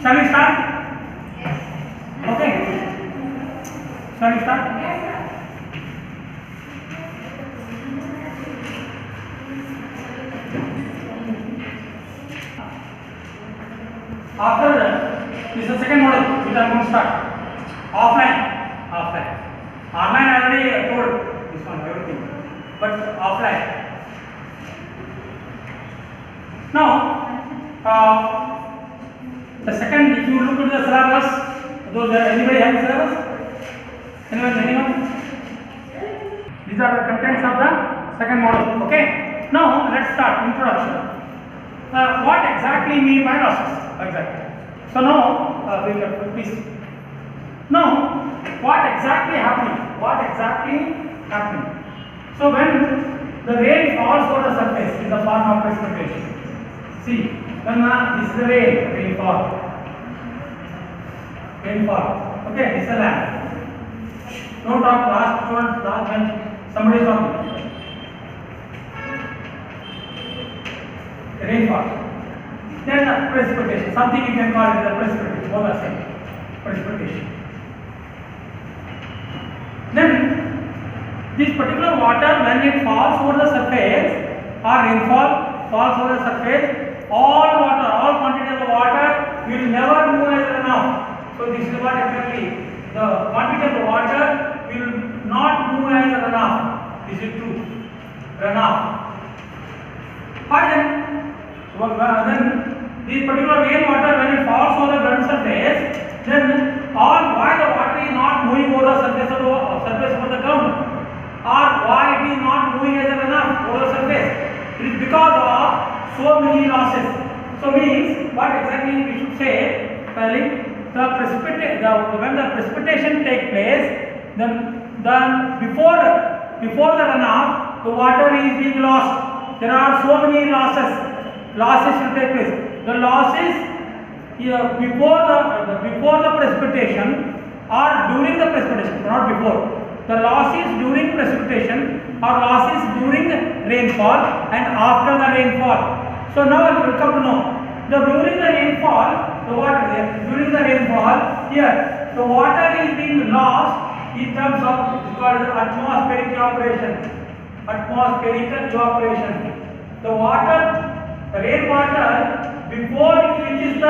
Shall we start? Okay. Shall we start? After this is the second model which I am going to start. Offline. Online I already told this one everything, but offline. Now, the second, if you look at the syllabus, anybody have the syllabus? Anyone? These are the contents of the second model. Okay. Now let's start introduction. What exactly mean by losses? Exactly. So now, please. Now, what exactly happening? So when the rain falls over the surface in the form of precipitation. See, when this is the rainfall. Okay, this is the land. Don't talk last when somebody is talking. Rainfall. Then precipitation. Something you can call it the precipitation. Both are same. Precipitation. Then this particular water, when it falls over the surface, or rainfall falls over the surface, all quantity of the water will never move as runoff. So this is what exactly the quantity of the water will not move as runoff. This is true. Runoff. Why then? Then this particular rainwater, when it falls over the ground surface, then why the water is not moving over the surface of the ground, or why it is not moving as a runoff over the surface? It is because of so many losses. So means what exactly we should say? When the precipitation takes place, then before the runoff, the water is being lost. There are so many losses. Losses will take place. The losses before the precipitation or during the precipitation, not before. The losses during precipitation or losses during rainfall and after the rainfall. So now we will come to know during the rainfall, the water here the water is being lost in terms of called atmospheric evaporation. The rainwater before it reaches the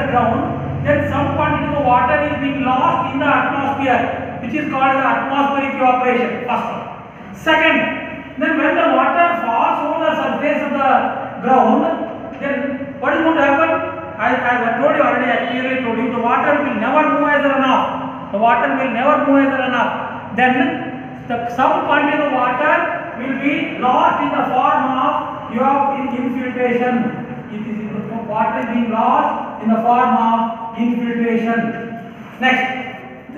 ground, then some quantity of water is being lost in the atmosphere, which is called the atmospheric evaporation. First one. Second, then when the water falls over the surface of the ground, then what is going to happen? As I told you already, I clearly told you, the water will never move as a runoff. Then some quantity of water will be lost in the form of infiltration. Water is being lost in the form of infiltration. Next,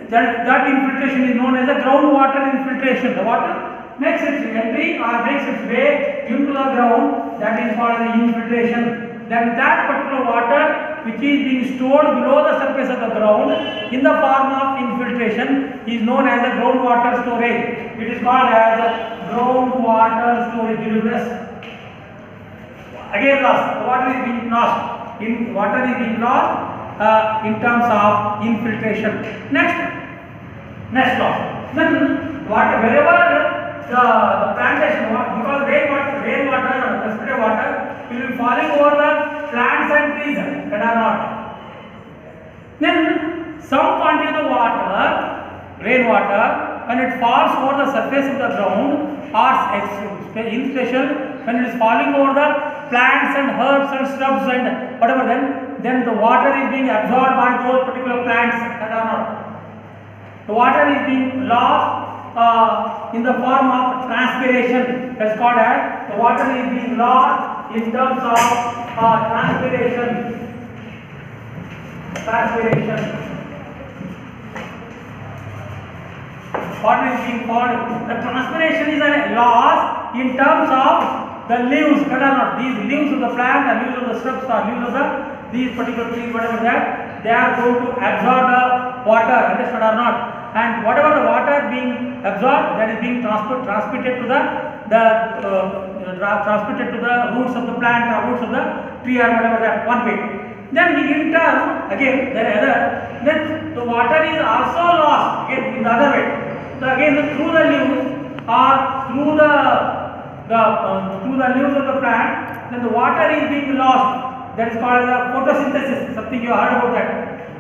that infiltration is known as the groundwater infiltration. The water makes its entry or makes its way into the ground. That is called the infiltration. Then that particular water which is being stored below the surface of the ground in the form of infiltration is known as the groundwater storage. It is called as groundwater storage. Again, lost. The water is being lost. In terms of infiltration. Next loss. Then wherever the plantation, because rainwater, precipitate water will be falling over the plants and trees that are not. Then some quantity of rainwater, when it falls over the surface of the ground, or in special when it is falling over the plants and herbs and shrubs and whatever, then the water is being absorbed by those particular plants that are not. The water is being lost in the form of transpiration. That's called as the water is being lost in terms of transpiration. What is being called? The transpiration is a loss in terms of the leaves that are not. These leaves of the plant, the leaves of the shrubs, or leaves of these particular trees, whatever that, they are going to absorb the water, understood or not? And whatever the water being absorbed, that is being transmitted to the transmitted to the roots of the plant or roots of the tree or whatever, that one way. Then in turn, again then the water is also lost again in the other way. So again through the leaves or through the leaves of the plant, then the water is being lost. That is called as photosynthesis. Something you heard about that.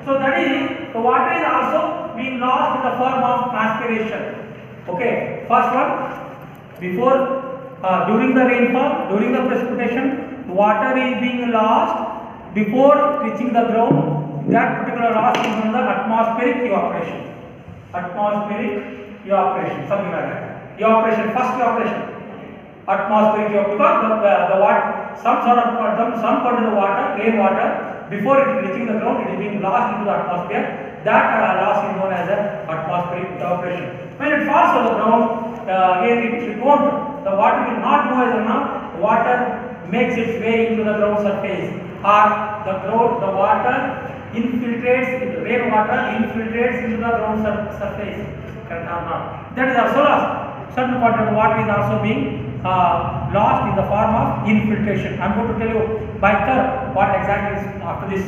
So that is, the water is also being lost in the form of transpiration. Okay, first one, before during the rainfall, during the precipitation, water is being lost before reaching the ground. That particular loss is known as the atmospheric evaporation. Atmospheric evaporation, something like that. Evaporation, first evaporation. Atmospheric evaporation, because the water, some part of the water, rainwater, before it reaching the ground, it is being lost into the atmosphere. That loss is known as atmospheric evaporation. When it falls on the ground, again it won't, the water will not move as enough. The water makes its way into the ground surface, or the water infiltrates, the rainwater infiltrates into the ground surface. Correct or not? That is also lost. Certain quantity of water is also being lost in the form of infiltration. I am going to tell you by curve what exactly is after this.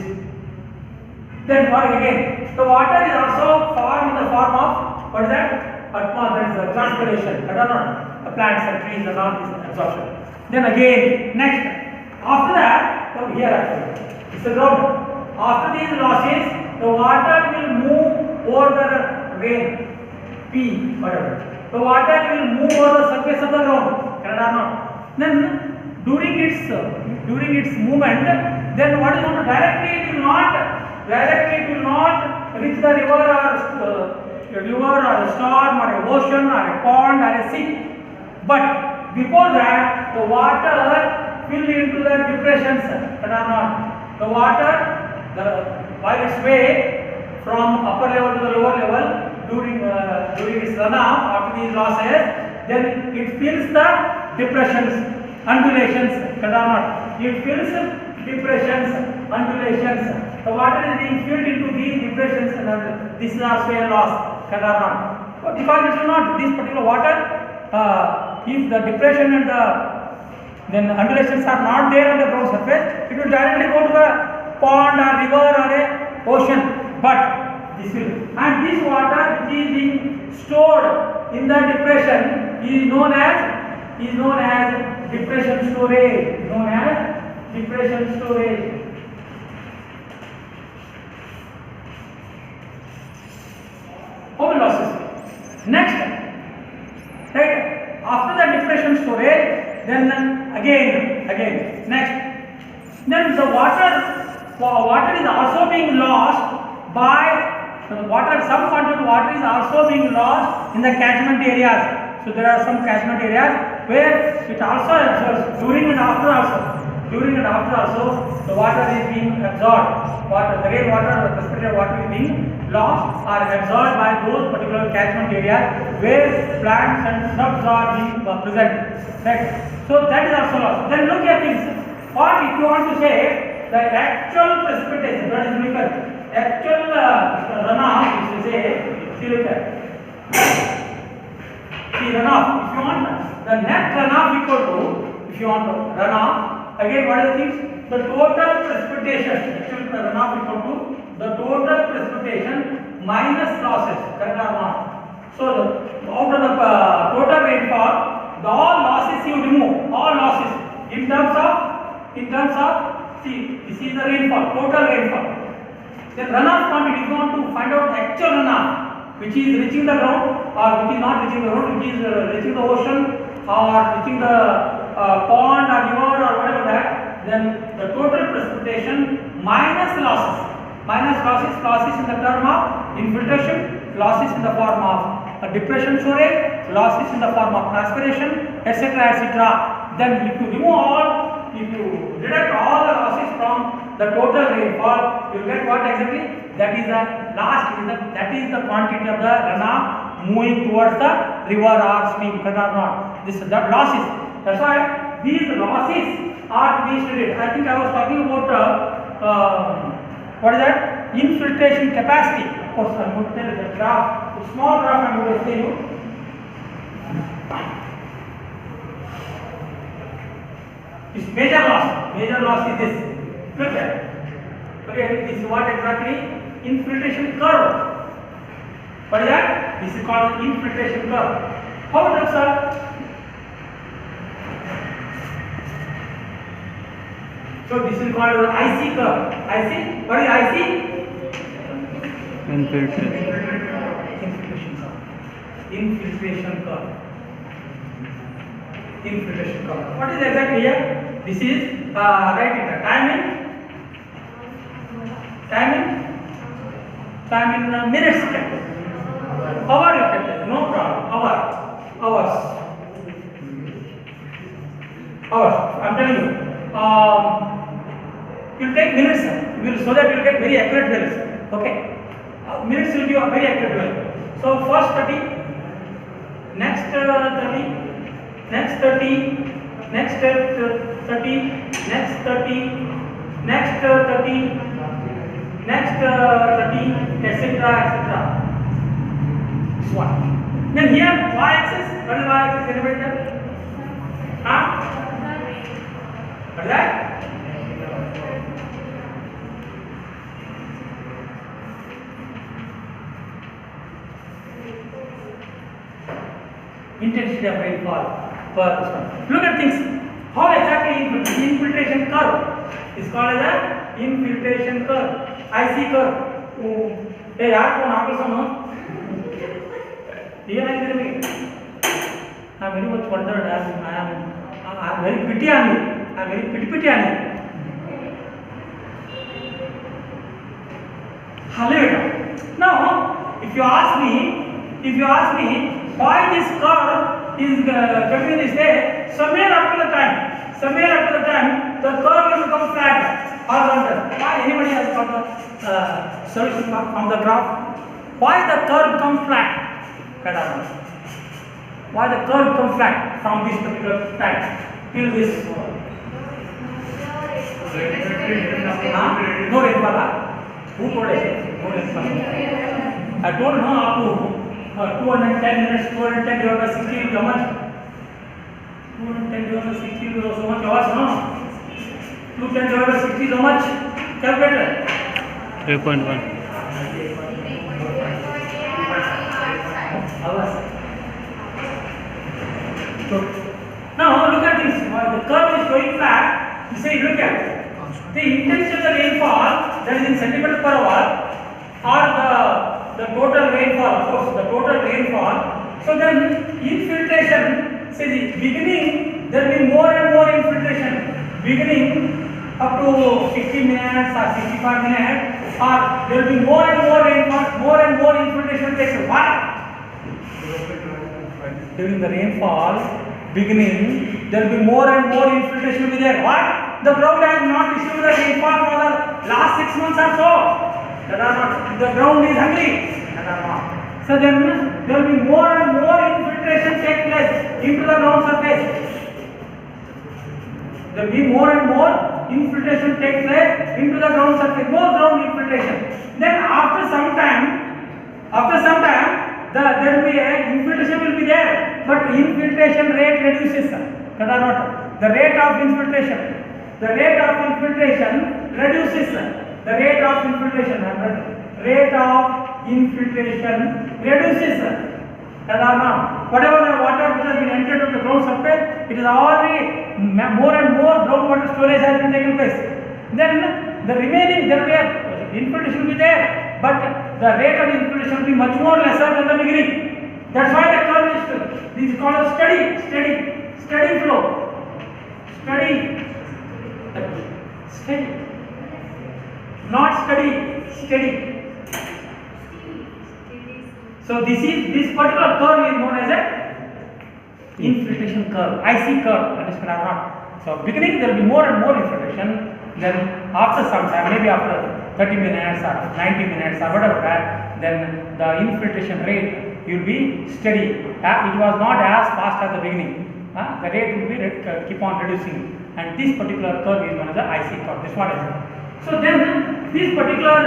Then again, the water is also formed in the form of, what is that? That is the transpiration. I don't know, the plants and trees and all this absorption. Then again, next, after that, so here actually, it's the ground. After these losses, the water will move over the rain, P, whatever. The water will move over the surface of the ground. Correct or not? Then during its movement, then what is going to directly it will not reach the river or a storm or a ocean or a pond or a sea. But before that, the water will into the depressions. Correct or not? The water, by its way from upper level to the lower level, during its runoff after these losses, then it fills the depressions, undulations. Correct or not? It fills depressions, undulations. The water is being filled into these depressions, and this is also a loss. Correct or not? Because it will not, this particular water, if the depression and the undulations are not there on the ground surface, it will directly go to the pond or river or a ocean. But this will, and this water which is being stored in the depression is known as depression storage. How many losses? Next, right? After the depression storage, then again next, then the water is also being lost by some quantity of water is also being lost in the catchment areas. So there are some catchment areas where it also absorbs during and after also, the water is being absorbed. The rainwater or the precipitate water is being lost or absorbed by those particular catchment areas where plants and shrubs are being present. Right? So that is also lost. Then look at this. Or if you want to say the actual precipitation, that is actual runoff, if you say, see look at. See runoff, if you want the net runoff equal to, if you want runoff, again what are the things? The total precipitation, actual runoff equal to the total precipitation minus losses, correct or not? So out of the total rainfall, the all losses you remove, all losses in terms of, see, this is the rainfall, total rainfall. The runoff quantity, if you want to find out actual runoff, which is reaching the ground or which is not reaching the ground, which is reaching the ocean or reaching the pond or river or whatever that, then the total precipitation minus losses. Losses in the term of infiltration, losses in the form of depression storage, losses in the form of transpiration, etc. Then if you remove all, if you deduct all the losses from the total rainfall, you will get what exactly? That is the that is the quantity of the runoff moving towards the river or stream, correct or not? This is the losses. That's why these losses are to be studied. I think I was talking about what is that? Infiltration capacity. Of course, I am going to tell you the graph, a small graph I am going to show you. This major loss is this. Look at it. Okay, this is what exactly? Infiltration curve. What is that? This is called infiltration curve. How it looks like? So this is called the IC curve. IC? What is IC? Infiltration. Infiltration curve. Infiltration curve. Infiltration curve. What is exactly here? This is write it. Time in minutes kept. Hour you kept. No problem. Hours. I'm telling you. You'll take minutes, so that you'll get very accurate values. Okay. Minutes will give a very accurate value. So first 30, next 30, next 30, next 30, next 30, next 30, next 30, etc. This one. Then here y-axis. What is y-axis? Anybody tell? Huh? What is that? Intensity of rainfall per this one. Look at things. How exactly infiltration curve is called as a infiltration curve. IC curve. Hey, yaar ko naam suno. Here I am very much wondered. I am very pity on you. I am very pity on you. Hallelujah. Now, if you ask me why this curve is coming this way, somewhere after the time, the curve will become flat, horizontal. Why? Anybody has got the solution from the graph? Why the curve becomes flat? Why the curve becomes flat from this particular time till this? No rainfall. Who told us? No rainfall. I told no up to 210 minutes, 210 divided by 60 will be how much? 210 divided by 60 will be so much hours, no? 210 divided by 60 is how much? Calculator. 3.1. Hours. So, now look at this. The curve is going flat. You say, look at it. The intensity of the rainfall, that is in centimeter per hour, or the total rainfall, of course, the total rainfall. So then infiltration, say the beginning, there will be more and more infiltration. Beginning up to 60 minutes or 65 minutes, or there will be more and more rainfall, more and more infiltration takes. Why? During the rainfall, beginning, there will be more and more infiltration will be there. Why? The ground has not received the rainfall for the last 6 months or so. That are not. The ground is hungry. That are not. So then there will be more and more infiltration take place into the ground surface. There will be more and more infiltration take place into the ground surface. More ground infiltration. Then after some time, there will be infiltration will be there, but infiltration rate reduces. That are not. The rate of infiltration reduces. The rate of infiltration reduces. That are not. Whatever the water which has been entered to the ground surface, it is already more and more groundwater storage has been taken place. Then the remaining, there will be infiltration will be there, but the rate of infiltration will be much more lesser than the beginning. That's why the curve is called a steady flow. Steady. Not steady. So this particular curve is known as a infiltration curve, IC curve. Understand or not? So beginning there will be more and more infiltration. Then after some time, maybe after 30 minutes or 90 minutes or whatever that, then the infiltration rate will be steady. It was not as fast as the beginning. The rate will be keep on reducing, and this particular curve is known as the IC curve. This one is. So then this particular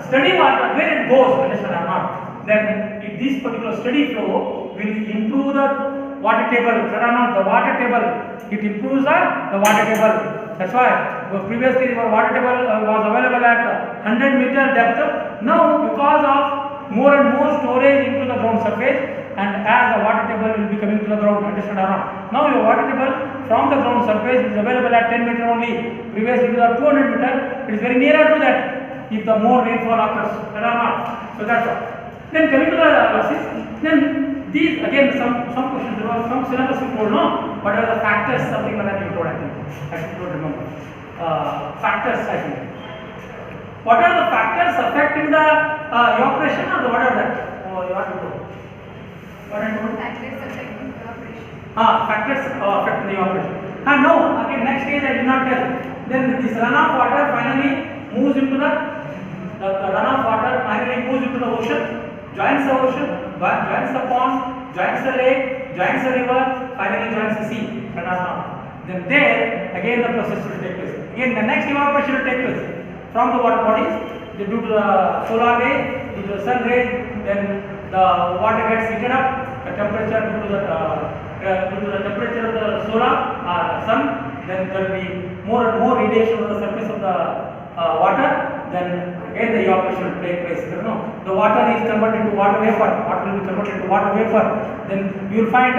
steady water, where it goes, understand or not? Then if this particular steady flow will improve the water table. The water table It improves the water table. That's why previously our water table was available at 100-meter depth. Now because of more and more storage into the ground surface, and as the water table will be coming to the ground, understand or not? Now your water table from the ground surface is available at 10 meter only. Previously it was 200 meter. It is very nearer to that if the more rainfall occurs, or not. So that's all. Then coming to the losses, then these again some questions, there was some syllabus you told, no? What are the factors, something like that you told, I think. I don't remember. Factors, I think. What are the factors affecting the evaporation, or what are that? You want to know? What I told? Factors affecting evaporation. Factors affecting the evaporation. No, again next stage I did not tell. Then this runoff water finally moves into the runoff water finally moves into the ocean, joins the ocean, joins the pond, joins the lake, joins the river, finally joins the sea. Then there again the process will take place. Again the next evaporation will take place from the water bodies due to the solar rays, due to the sun rays. Then the water gets heated up, the temperature due to the temperature of the solar sun. Then there will be more and more radiation on the surface of the water. Then again the evaporation will take place. You know, the water is converted into water vapor. Water will be converted into water vapor. Then you will find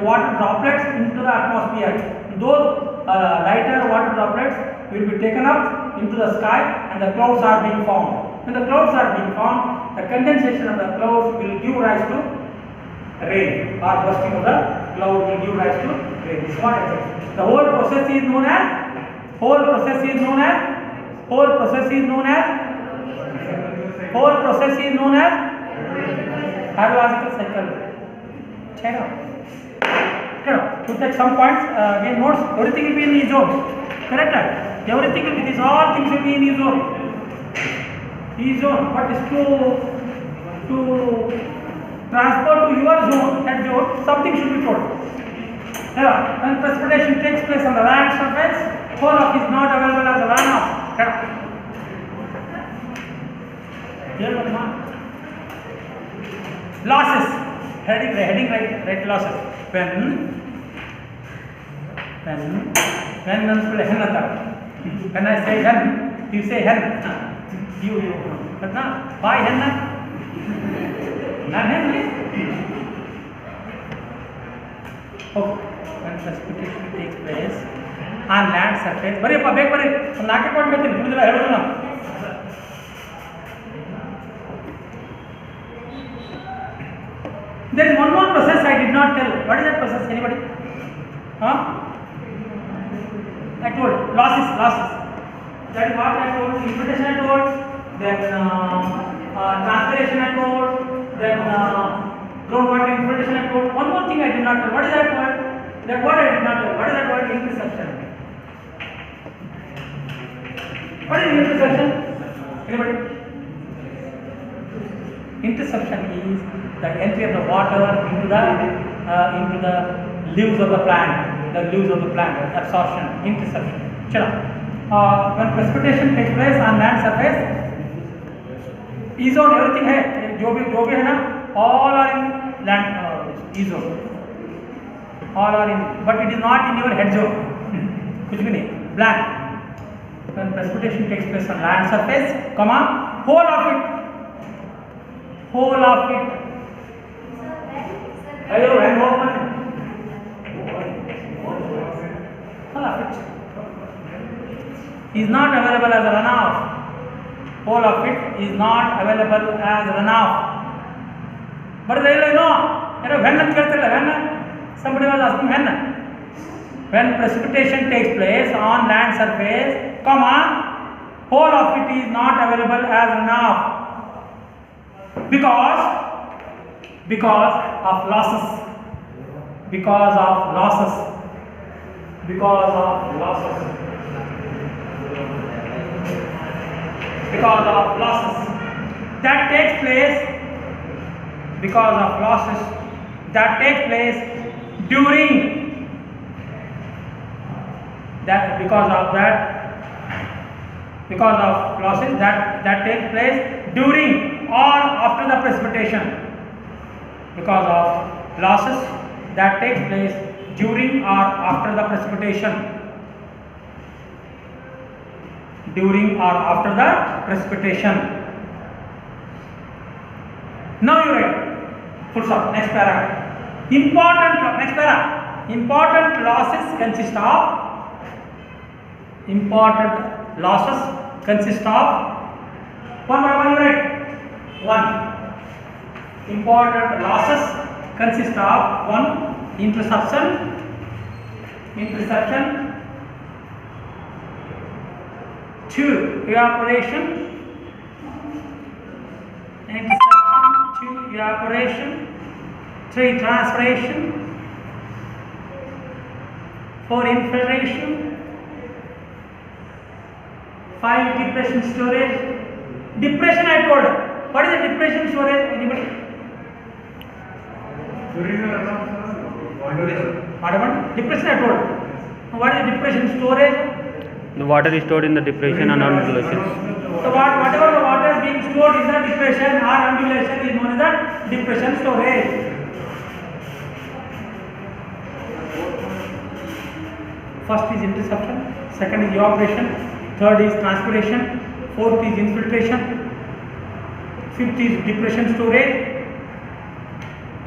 water droplets into the atmosphere. Those lighter water droplets will be taken up into the sky, and the clouds are being formed. When the clouds are being formed, the condensation of the clouds will give rise to rain, or bursting of the cloud will give rise to rain. This is what I said. The whole process is known as hydrological cycle. To take some points, again notes, everything will be in E zone. Correct? Everything will be, these all things will be in E zone. E zone, but is to transport to your zone, that zone, something should be told. When precipitation takes place on the land surface, falloff is not available as a runoff. Losses, heading right losses. When I say hen, you say hen. But now, why hen? Not hen. Okay. When precipitation takes place on land surface, there is one more process I did not tell. What is that process? Anybody? I told losses. That is what I told. Infiltration I told. Then transpiration I told. Then groundwater infiltration I told. One more thing I did not tell. What is that word? That word I did not tell. What is that word? Interception. What is interception? Anybody? Interception is the entry of the water into the leaves of the plant, absorption, interception. When precipitation takes place on land surface, E zone everything है, जो भी है ना, all are in land E zone, all are in, but it is not in your head zone. कुछ भी नहीं, blank. When precipitation takes place on land surface, whole of it. Hello, and is not available as a runoff. Whole of it is not available as runoff. But they know, when somebody was asking when precipitation takes place on land surface, whole of it is not available as runoff. Because of losses. That takes place during that, because of losses that takes place during or after the precipitation. Because of losses that takes place during or after the precipitation. During or after the precipitation. Now you write. Full stop. Next para. Next para. Important losses consist of. Important losses consist of. One by one you write. One. Important losses consist of one. Interception. Two. Evaporation. Interception. Two. Evaporation. Three. Transpiration. Four. Infiltration. Five. Depression storage. Depression I told. What is the depression storage? Anybody? What? Depression I told. What is the depression storage? The water is stored in the depression and undulations. So whatever the water is being stored in the depression or undulation is known as the depression storage. First is interception, second is evaporation, third is transpiration, fourth is infiltration, fifth is depression storage,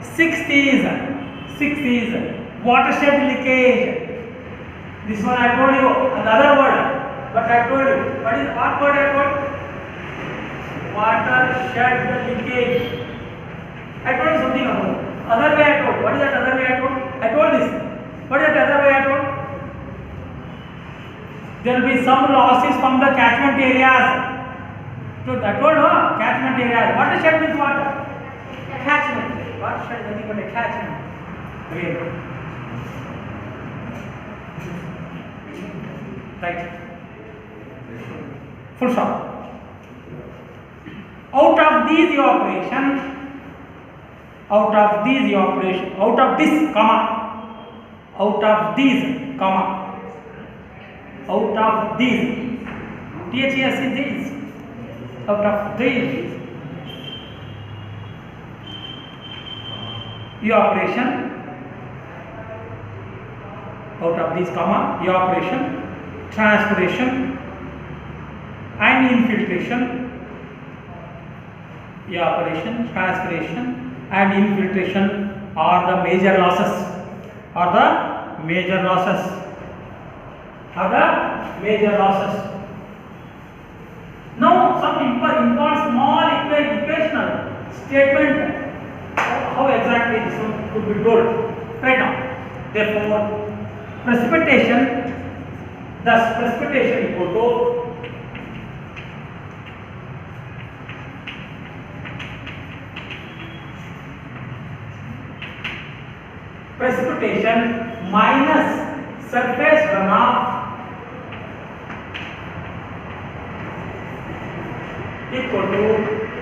sixth is watershed leakage. This one I told you another word, but I told you what word I told? Watershed leakage. I told you something about other way I told. What is that other way I told? I told this. What is that other way I told? There will be some losses from the catchment areas. So I told catchment areas. Watershed means what? Catchment. Watershed is nothing but a catchment. Again. Right. Full stop. Out of this, THES is this. Out of these, evaporation. Out of these, evaporation, transpiration, and infiltration. Evaporation, transpiration, and infiltration are the major losses. Now some important small equational statement how exactly this one could be told right now. Therefore, precipitation equal to precipitation minus surface runoff equal to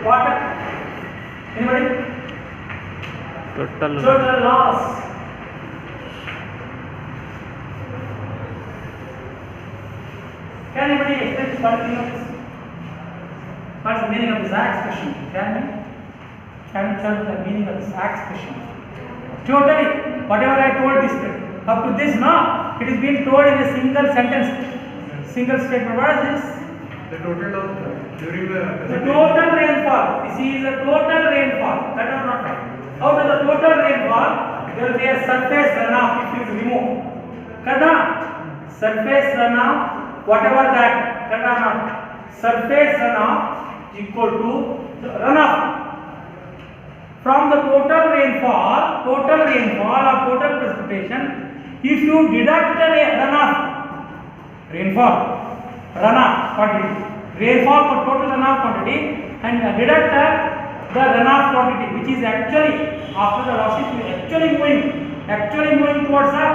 what? Anybody? Total loss. Can anybody explain this? What's the meaning of this expression? Can you tell the meaning of this expression? Totally, whatever I told this up to this now, it is being told in a single sentence, single statement. What is this? The total of during the total rainfall. This is the total rainfall. That is not right. Out of the total rainfall, there will be a surface runoff if you remove. Kada surface runoff, whatever that. Kada not surface runoff equal to the runoff from the total rainfall or total precipitation. If you deduct the runoff quantity, rainfall for total runoff quantity, and deduct the runoff quantity, which is actually after the losses actually moving towards the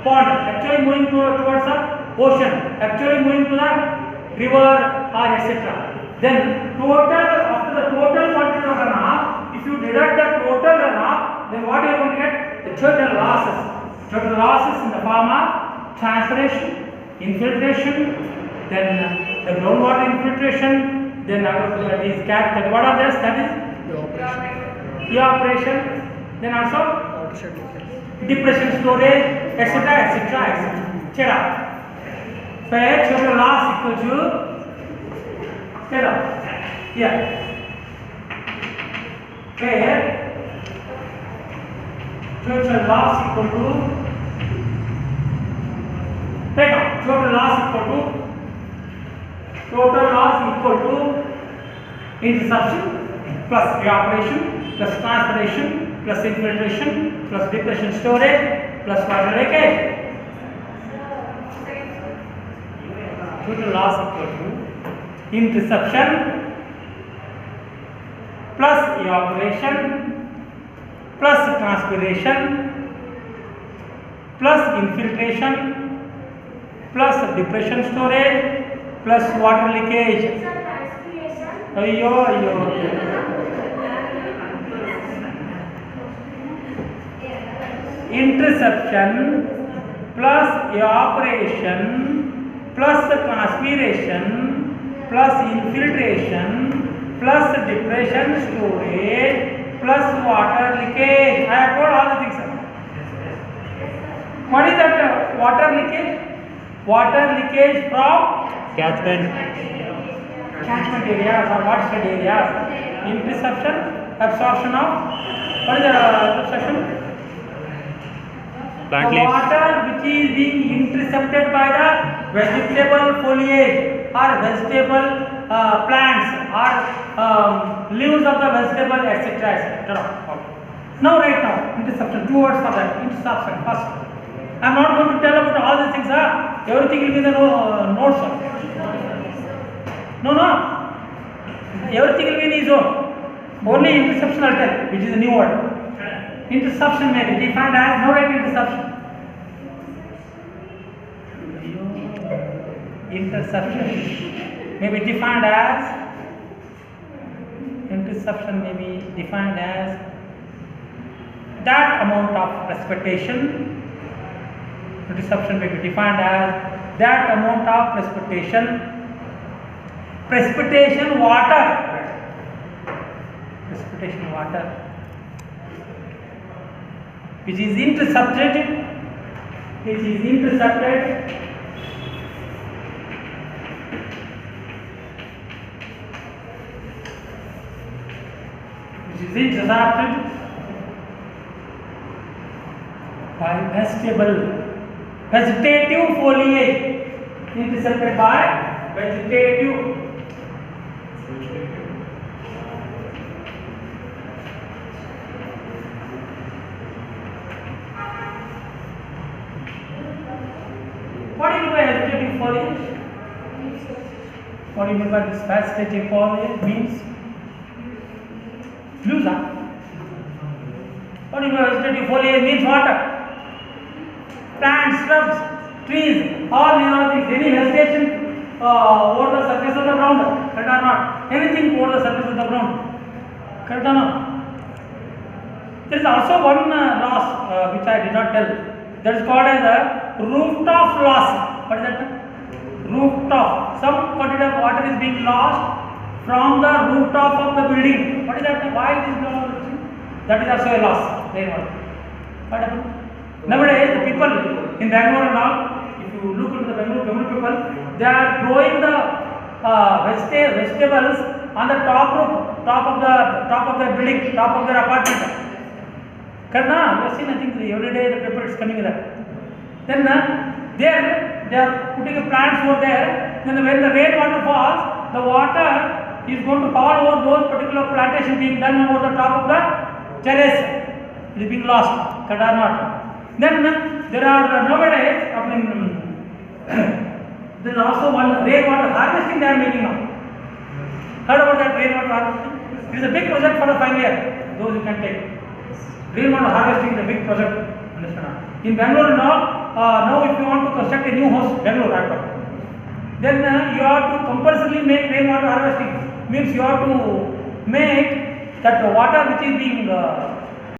pond, actually moving towards the ocean, actually moving to the river or etc. Then total, after the total quantity of runoff, if you deduct the total runoff, then what you are going to get? The total losses in the form of transpiration, infiltration, then the groundwater infiltration, then what are this? That is evaporation, then also depression storage, etc., etc., etc. So here total loss equal to here. Here total loss equal to total loss equal to interception plus evaporation plus transpiration plus infiltration plus depression storage plus water leakage. Total loss equal to interception plus evaporation plus transpiration plus infiltration plus depression storage plus water leakage. Ayyo. Interception plus evaporation plus transpiration plus infiltration plus depression storage plus water leakage. I have told all the things, sir. What is that water leakage? Water leakage from catchment areas or watershed areas. Interception, absorption of, what is the absorption? plant The leaves. water which is being intercepted by the vegetable foliage or vegetable plants or leaves of the vegetable, etc., etc. Now, right now, interception, 2 words for that. Interception first. I am not going to tell about all these things. Everything will be the notes. No. Everything will be in his own. Only interception I will tell, which is a new word. Interception may be defined as, no, right, interception. Interception may be defined as, that amount of precipitation. Interception may be defined as that amount of precipitation water, which is intercepted by vegetative foliage, intercepted by vegetative. What do you mean by vegetative foliage? What do you mean by this vegetative foliage? Means leaves. What do you mean by vegetative foliage? Means water. Plants, shrubs, trees, all things, any vegetation over the surface of the ground, correct or not? Anything over the surface of the ground, correct or not? There is also one loss which I did not tell. That is called as a rooftop loss. What is that? Rooftop. Some quantity of water is being lost from the rooftop of the building. What is that? Why it is lost? That is also a loss. Rainwater. What happened? Nowadays, the people in Bangalore and all, if you look into the Bangalore people, they are growing the vegetables on the top of the building, top of their apartment. Karna, you have seen, I think every day the paper is coming there. Then they are putting a plants over there. Then when the rainwater falls, the water is going to fall over those particular plantation being done over the top of the terrace. It is being lost. Correct or not? Then there are nowadays, there is also one rainwater harvesting they are making now. Heard about that rainwater harvesting? It is a big project for the final year. Those you can take. Rainwater harvesting is a big project. Understand? In Bangalore now, now if you want to construct a new house, Bangalore, then you have to compulsorily make rainwater harvesting. Means you have to make that water which is being